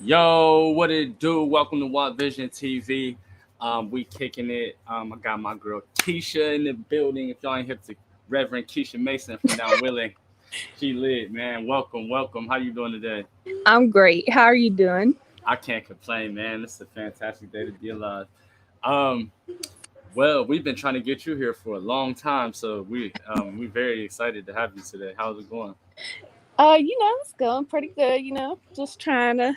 Yo, what it do? Welcome to What Vision TV. We kicking it. I got my girl Keisha in the building. If y'all ain't hip to Reverend Keisha Mason from down Willing, she lit, man. Welcome, welcome. How you doing today? I'm great. How are you doing? I can't complain, man. This is a fantastic day to be alive. Um, well, we've been trying to get you here for a long time, so we're very excited to have you today. How's it going? It's going pretty good, just trying to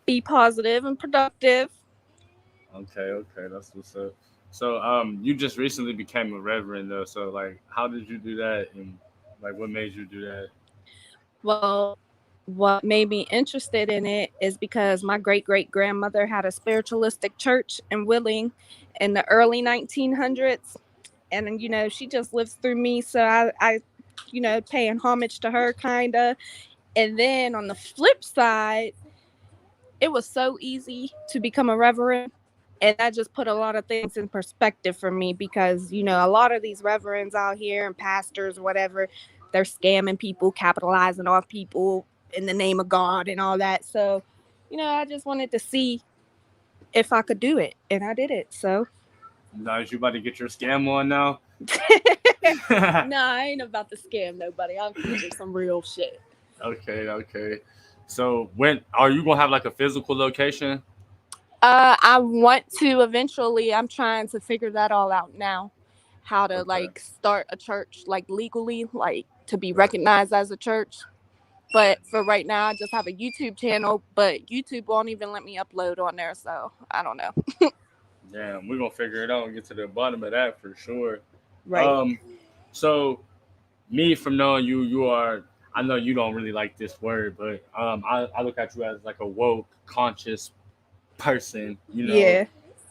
be positive and productive. Okay, okay, that's what's up. So, you just recently became a reverend, though. So, like, how did you do that, and like, what made you do that? Well, what made me interested in it is because my great great grandmother had a spiritualistic church in Willing in the early 1900s. And, she just lives through me. So paying homage to her, kind of. And then on the flip side, it was so easy to become a reverend. And that just put a lot of things in perspective for me because, a lot of these reverends out here and pastors, whatever, they're scamming people, capitalizing off people in the name of God and all that. So, I just wanted to see if I could do it. And I did it. So, Now, is you about to get your scam on now? no, I ain't about to scam nobody. I'm teaching some real shit. Okay, okay. So, when are you gonna have like a physical location? I want to eventually. I'm trying to figure that all out now. How to Okay, like start a church like legally, like to be right. recognized as a church. But for right now, I just have a YouTube channel, but YouTube won't even let me upload on there, so I don't know. Damn, we're gonna figure it out and get to the bottom of that for sure. Right. Um, so me from knowing you, you are. I know you don't really like this word, but I look at you as like a woke, conscious person, Yeah.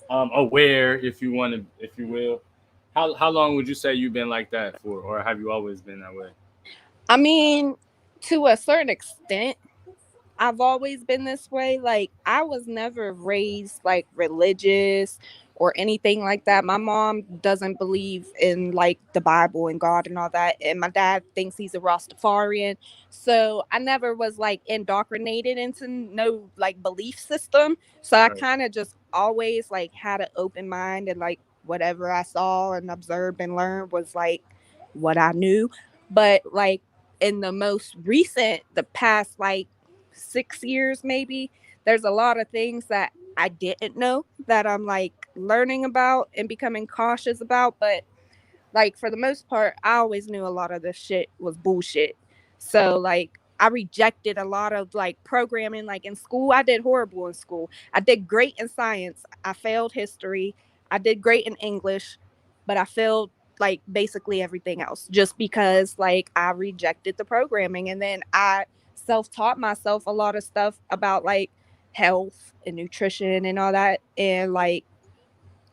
aware, if you want to, if you will. How long would you say you've been like that for, or have you always been that way? I mean, to a certain extent, I've always been this way. Like, I was never raised like religious or anything like that. My mom doesn't believe in like the Bible and God and all that. And my dad thinks he's a Rastafarian. So I never was like indoctrinated into no like belief system. So I Right. kind of just always like had an open mind and like whatever I saw and observed and learned was like what I knew. But like in the most recent, the past like 6 years maybe, there's a lot of things that I didn't know that I'm like learning about and becoming cautious about. But like for the most part, I always knew a lot of this shit was bullshit. So like I rejected a lot of like programming. Like in school, I did horrible in school. I did great in science. I failed history. I did great in English, but I failed like basically everything else just because like I rejected the programming. And then I self-taught myself a lot of stuff about like health and nutrition and all that. And like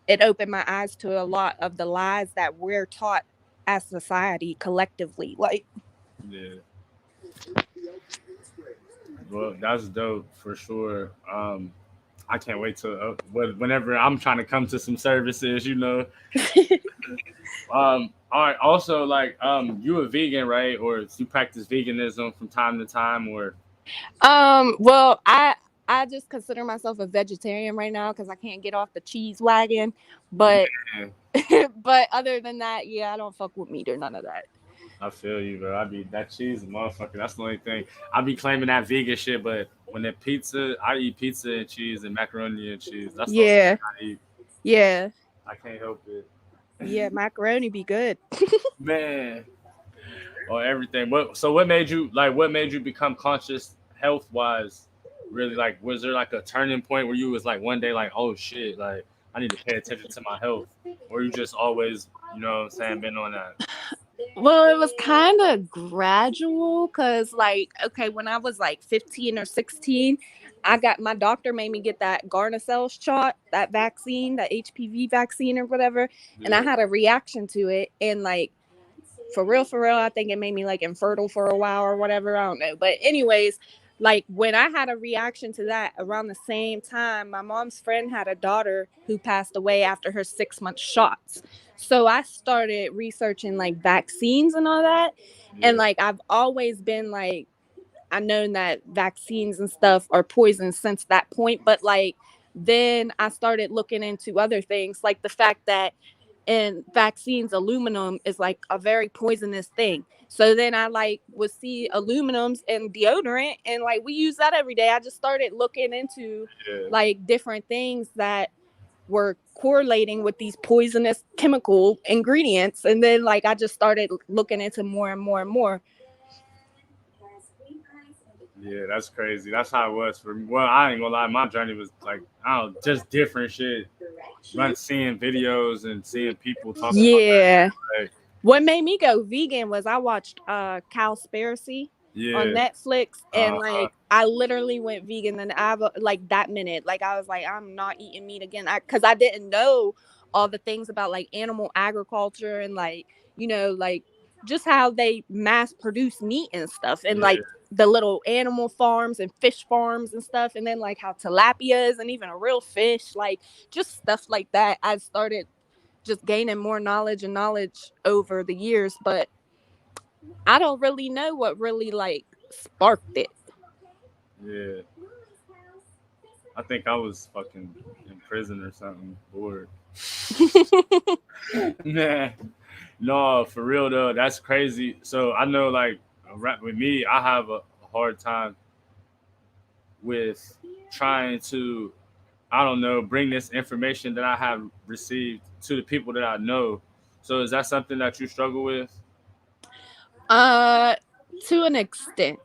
it opened my eyes to a lot of the lies that we're taught as society collectively. Like, Yeah. Well, that's dope for sure. I can't wait to whenever I'm trying to come to some services, All right. Also, like, you a vegan, right? Or you practice veganism from time to time, or well, I just consider myself a vegetarian right now because I can't get off the cheese wagon. But yeah, but other than that, yeah, I don't fuck with meat or none of that. I feel you, bro. I be that cheese, motherfucker. That's the only thing. I be claiming that vegan shit, but when the pizza, I eat pizza and cheese and macaroni and cheese. That's the only Yeah, thing I eat. yeah, I can't help it, yeah. Macaroni be good. man. Or everything. What? So what made you like? What made you become conscious health wise? Really, like, was there like a turning point where you was like one day like, oh shit, like I need to pay attention to my health, or you just always, what I'm saying, been on that? Well, it was kind of gradual because, like, okay, when I was like 15 or 16, I got my doctor made me get that Gardasil shot, that vaccine, that HPV vaccine or whatever. And I Yeah. had a reaction to it. And, like, for real, I think it made me like infertile for a while or whatever. I don't know. But, anyways, like when I had a reaction to that around the same time, my mom's friend had a daughter who passed away after her 6 month shots. So I started researching like vaccines and all that. And Yeah. like I've always been like I known that vaccines and stuff are poison since that point, but like then I started looking into other things, like the fact that in vaccines aluminum is like a very poisonous thing. So then I like would see aluminums in deodorant, and like we use that every day. I just started looking into Yeah. like different things that were correlating with these poisonous chemical ingredients, and then like I just started looking into more and more and more. Yeah, that's crazy. That's how it was for me. Well, I ain't gonna lie, my journey was like, I don't know, just different shit. Like seeing videos and seeing people talk about Yeah. that. Like, What made me go vegan was I watched Cowspiracy on yeah. Netflix, and Uh-huh. like I literally went vegan, and like that minute, like I was like, I'm not eating meat again, because I didn't know all the things about like animal agriculture, and like, like just how they mass produce meat and stuff, and Yeah. like the little animal farms and fish farms and stuff, and then like how tilapia is and even a real fish, like just stuff like that. I started just gaining more knowledge and knowledge over the years, but I don't really know what really like sparked it. Yeah. I think I was fucking in prison or something, bored. Nah. No, for real though, that's crazy. So I know like with me, I have a hard time with trying to, I don't know, bring this information that I have received to the people that I know. So is that something that you struggle with? uh to an extent.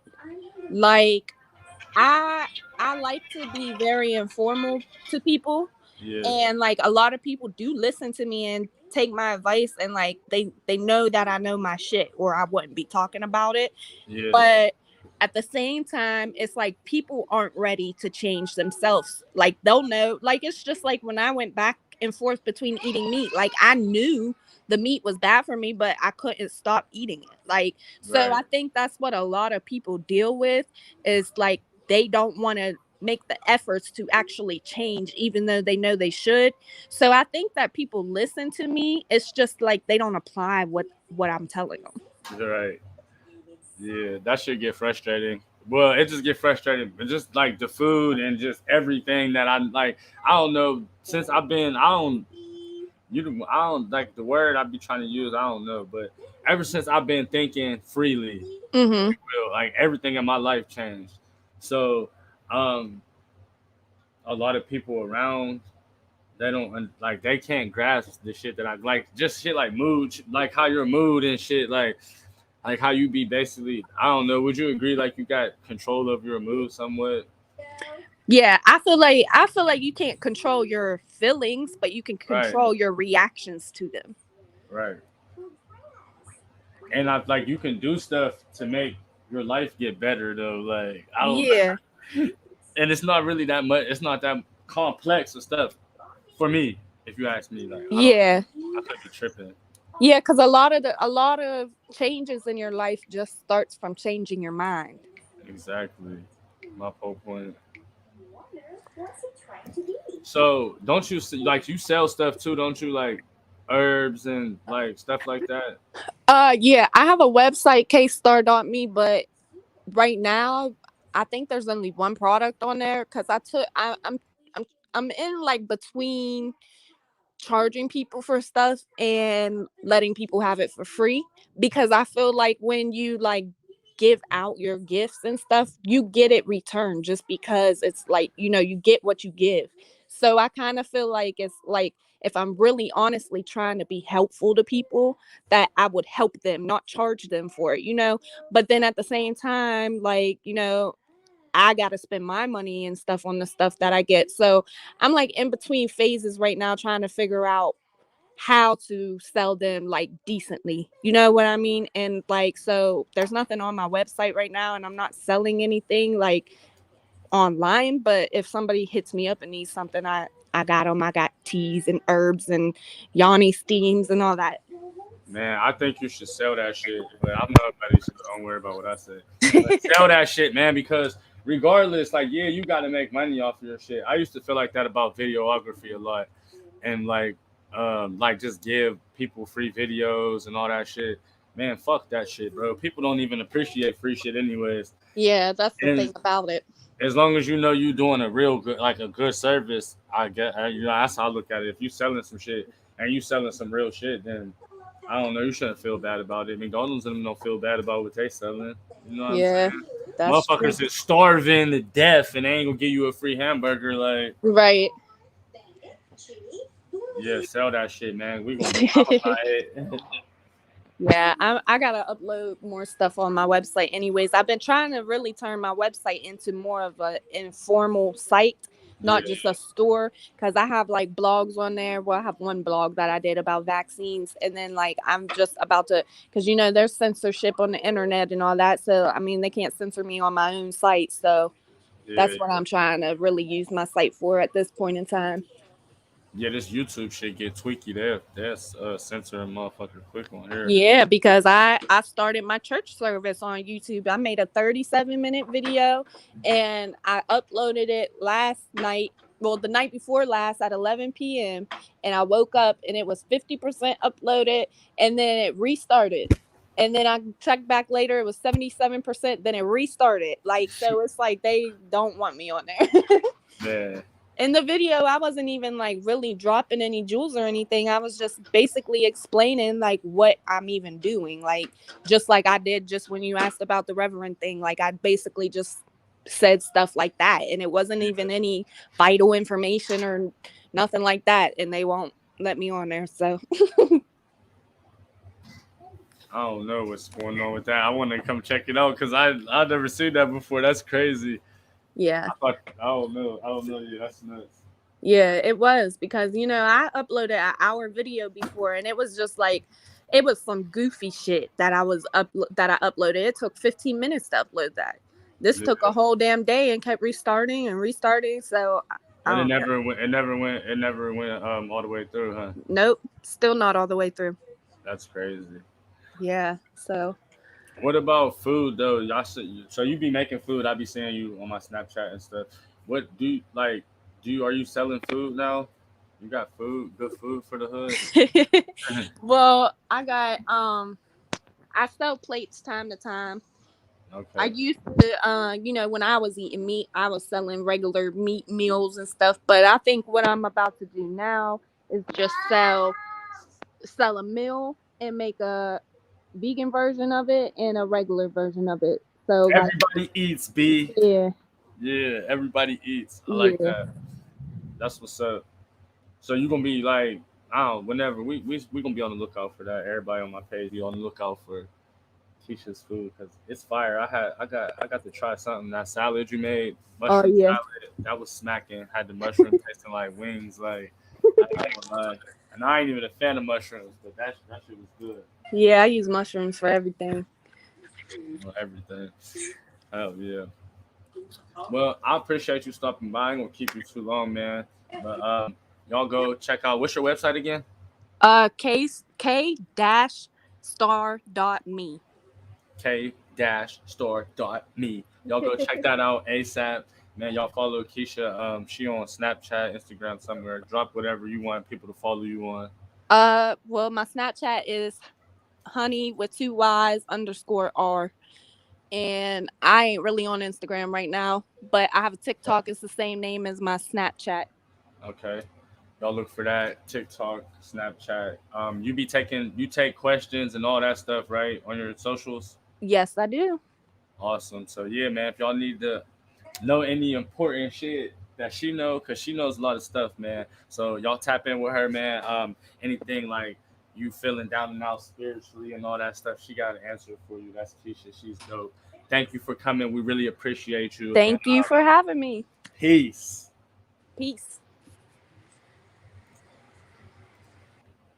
Like I I like to be very informal to people, Yeah, and like a lot of people do listen to me and take my advice, and like they know that I know my shit, or I wouldn't be talking about it. yeah, But at the same time, it's like people aren't ready to change themselves. Like they'll know, like it's just like when I went back and forth between eating meat, like I knew the meat was bad for me, but I couldn't stop eating it. Like, so right. I think that's what a lot of people deal with, is like they don't want to make the efforts to actually change even though they know they should. So I think that people listen to me, it's just like they don't apply what I'm telling them. You're right. Yeah, that should get frustrating. Well, it just get frustrating. But just like the food and just everything that I like. I don't know. Since I've been, I don't like the word I be trying to use. I don't know, but ever since I've been thinking freely, Mhm. like everything in my life changed. So, um, a lot of people around, they don't like, they can't grasp the shit that I like. Just shit like mood, like how your mood and shit, like how you be basically. I don't know. Would you agree? Like you got control of your mood somewhat, Yeah, I feel like you can't control your feelings, but you can right? control your reactions to them. Right. And I like you can do stuff to make your life get better though. Like I don't, Yeah. and it's not really that much. It's not that complex of stuff for me. If you ask me, like I don't know. Yeah. I could be tripping. Yeah, cuz a lot of changes in your life just starts from changing your mind. Exactly. My whole point. So don't you like you sell stuff too? Don't you like herbs and like stuff like that? Yeah, I have a website, kstar.me, but right now I think there's only one product on there, cuz I'm I'm in like between charging people for stuff and letting people have it for free, because I feel like when you like give out your gifts and stuff, you get it returned, just because it's like, you get what you give. So I kind of feel like it's like, if I'm really honestly trying to be helpful to people, that I would help them, not charge them for it. But then at the same time, like, I got to spend my money and stuff on the stuff that I get. So I'm like in between phases right now, trying to figure out how to sell them like decently. You know what I mean? And like, so there's nothing on my website right now, and I'm not selling anything like online. But if somebody hits me up and needs something, I got them. I got teas and herbs and yoni steams and all that. Man, I think you should sell that shit. But I'm not about to. Don't worry about what I say. But sell that shit, man, because regardless, like yeah, you got to make money off of your shit. I used to feel like that about videography a lot, and like just give people free videos and all that shit. man, fuck that shit, bro. People don't even appreciate free shit anyways. Yeah, that's the And thing about it. as long as you know you doing a real good, like a good service, I get, that's how I look at it. If you selling some shit and you selling some real shit, then I don't know, you shouldn't feel bad about it. McDonald's and them don't feel bad about what they selling. You know what I'm Yeah, saying? that's true. Motherfuckers is starving to death and they ain't gonna give you a free hamburger. Like, Right. yeah, sell that shit, man. We gonna, I'm gonna buy it. Yeah, I gotta upload more stuff on my website. Anyways, I've been trying to really turn my website into more of a informal site, Yeah, not just a store. Because I have like blogs on there. Well, I have one blog that I did about vaccines, and then like I'm just about to, because there's censorship on the internet and all that. So I mean, they can't censor me on my own site. So yeah, that's what I'm trying to really use my site for at this point in time. yeah. This YouTube shit get tweaky. That's censoring motherfucker quick on here. Yeah, because I started my church service on YouTube. I made a 37-minute video and I uploaded it last night. Well, the night before last at 11 p.m. And I woke up and it was 50% uploaded and then it restarted. And then I checked back later, it was 77%, then it restarted. Like, so it's like they don't want me on there. Yeah. In the video, I wasn't even like really dropping any jewels or anything. I was just basically explaining like what I'm even doing. Like just like I did just when you asked about the Reverend thing. Like I basically just said stuff like that. And it wasn't even any vital information or nothing like that. And they won't let me on there. So I don't know what's going on with that. I want to come check it out because I never seen that before. That's crazy. yeah. I don't know. I don't know. Yeah, that's nuts. Yeah, it was because I uploaded an hour video before and it was just like it was some goofy shit that I uploaded. It took 15 minutes to upload that. This Yeah. took a whole damn day and kept restarting and restarting. So I And it don't know. never went. It never went. It never went all the way through, huh? Nope, still not all the way through. That's crazy. Yeah. So What about food though? So you be making food. I be seeing you on my Snapchat and stuff. What do you like? Are you selling food now? You got food, good food for the hood. well, I sell plates time to time. I Okay. used to, when I was eating meat, I was selling regular meat meals and stuff. But I think what I'm about to do now is just sell a meal and make a vegan version of it and a regular version of it. So like, Everybody eats, B. yeah, Yeah, everybody eats. I like yeah. that. That's what's up. So you gonna be like, I don't know, whenever we gonna be on the lookout for that. Everybody on my page be on the lookout for Keisha's food because it's fire. I got to try something. That salad you made, Oh mushroom yeah, salad, that was smacking. Had the mushroom tasting like wings. Like I ain't gonna lie. And I ain't even a fan of mushrooms, but that shit was good. yeah. I use mushrooms for everything. On everything. Hell yeah. Well, I appreciate you stopping by. I ain't gonna keep you too long, man. But y'all go check out. What's your website again? K star dot me. k-store.me. Y'all go check that out ASAP. Man, y'all follow Keisha. She on Snapchat, Instagram, somewhere. Drop whatever you want people to follow you on. Well, my Snapchat is honey with two Y's underscore R. And I ain't really on Instagram right now, but I have a TikTok. It's the same name as my Snapchat. Okay. Y'all look for that. TikTok, Snapchat. You take questions and all that stuff, right? On your socials. Yes, I do. Awesome. So yeah, man, if y'all need to know any important shit that she know, cause she knows a lot of stuff, man. So y'all tap in with her, man. Anything like you feeling down and out spiritually and all that stuff, she got an answer for you. That's Keisha. She's dope. Thank you for coming. We really appreciate you. And Thank you for having me. peace. Peace.